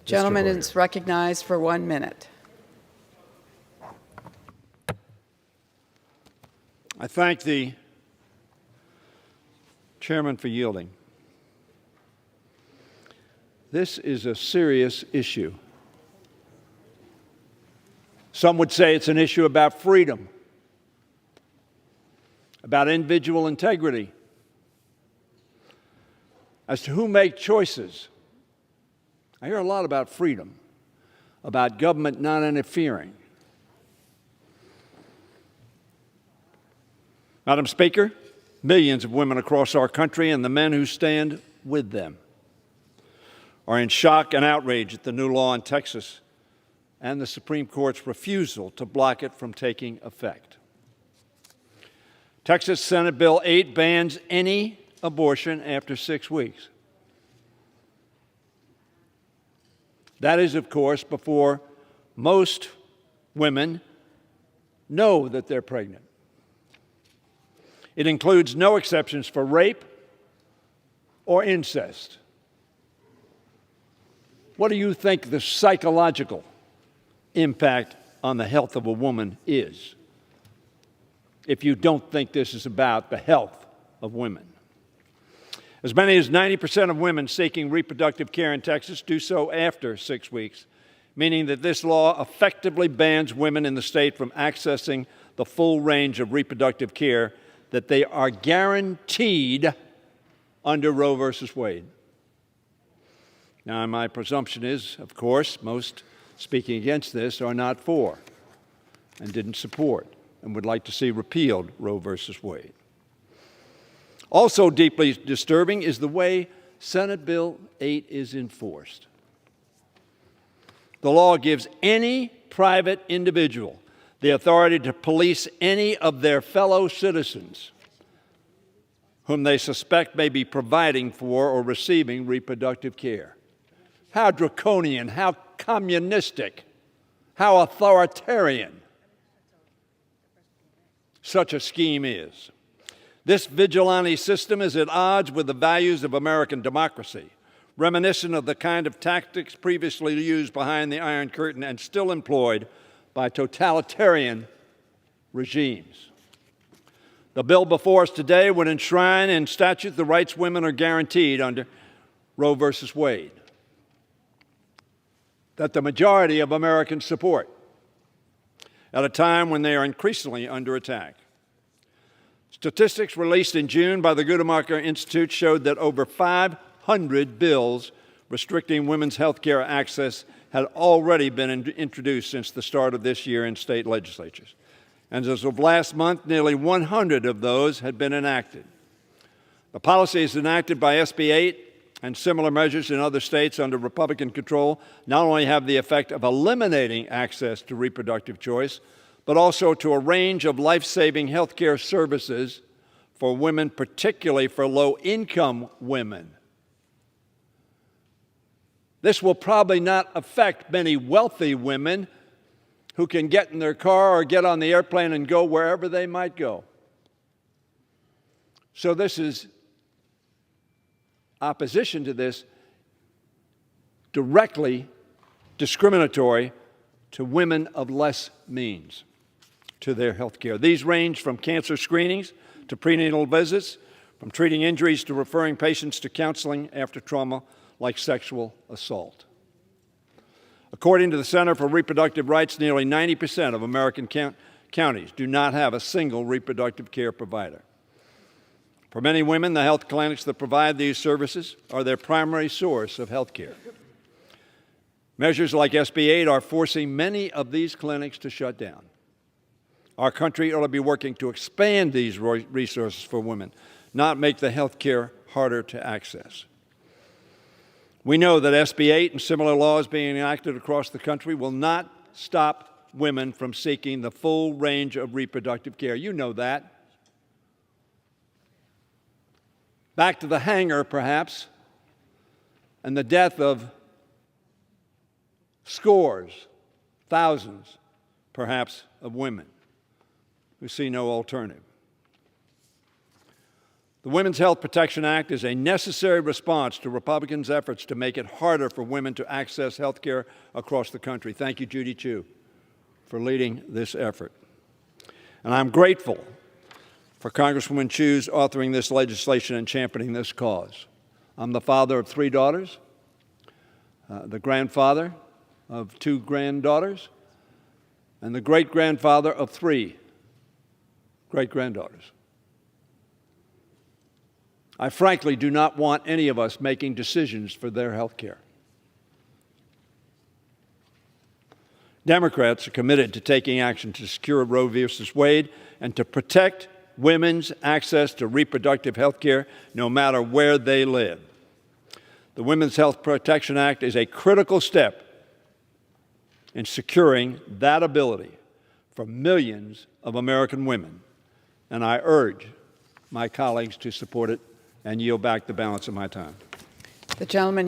Gentleman Hoyer. is recognized for 1 minute. I thank the chairman for yielding. This is a serious issue. Some would say it's an issue about freedom, about individual integrity, as to who make choices. I hear a lot about freedom, about government not interfering. Madam Speaker, millions of women across our country and the men who stand with them are in shock and outrage at the new law in Texas and the Supreme Court's refusal to block it from taking effect. Texas Senate Bill 8 bans any abortion after 6 weeks. That is, of course, before most women know that they're pregnant. It includes no exceptions for rape or incest. What do you think the psychological impact on the health of a woman is, if you don't think this is about the health of women? As many as 90% of women seeking reproductive care in Texas do so after 6 weeks, meaning that this law effectively bans women in the state from accessing the full range of reproductive care that they are guaranteed under Roe v. Wade. Now, my presumption is, of course, most speaking against this are not for and didn't support and would like to see repealed Roe v. Wade. Also deeply disturbing is the way Senate Bill 8 is enforced. The law gives any private individual the authority to police any of their fellow citizens whom they suspect may be providing for or receiving reproductive care. How draconian, how communistic, how authoritarian such a scheme is. This vigilante system is at odds with the values of American democracy, reminiscent of the kind of tactics previously used behind the Iron Curtain and still employed by totalitarian regimes. The bill before us today would enshrine in statute the rights women are guaranteed under Roe v. Wade, that the majority of Americans support at a time when they are increasingly under attack. Statistics released in June by the Guttemacher Institute showed that over 500 bills restricting women's health care access had already been introduced since the start of this year in state legislatures. And as of last month, nearly 100 of those had been enacted. The policies enacted by SB 8 and similar measures in other states under Republican control not only have the effect of eliminating access to reproductive choice, but also to a range of life-saving health care services for women, particularly for low-income women. This will probably not affect many wealthy women who can get in their car or get on the airplane and go wherever they might go. So this is opposition to this directly discriminatory to women of less means, to their health care. These range from cancer screenings to prenatal visits, from treating injuries to referring patients to counseling after trauma like sexual assault. According to the Center for Reproductive Rights, nearly 90% of American counties do not have a single reproductive care provider. For many women, the health clinics that provide these services are their primary source of health care. Measures like SB 8 are forcing many of these clinics to shut down. Our country ought to be working to expand these resources for women, not make the health care harder to access. We know that SB 8 and similar laws being enacted across the country will not stop women from seeking the full range of reproductive care. You know that. Back to the hangar, perhaps, and the death of scores, thousands, perhaps, of women who see no alternative. The Women's Health Protection Act is a necessary response to Republicans' efforts to make it harder for women to access health care across the country. Thank you, Judy Chu, for leading this effort. And I'm grateful for Congresswoman Chu's authoring this legislation and championing this cause. I'm the father of 3 daughters, the grandfather of 2 granddaughters, and the great-grandfather of 3 great-granddaughters. I frankly do not want any of us making decisions for their health care. Democrats are committed to taking action to secure Roe v. Wade and to protect women's access to reproductive health care no matter where they live. The Women's Health Protection Act is a critical step in securing that ability for millions of American women, and I urge my colleagues to support it and yield back the balance of my time. The gentleman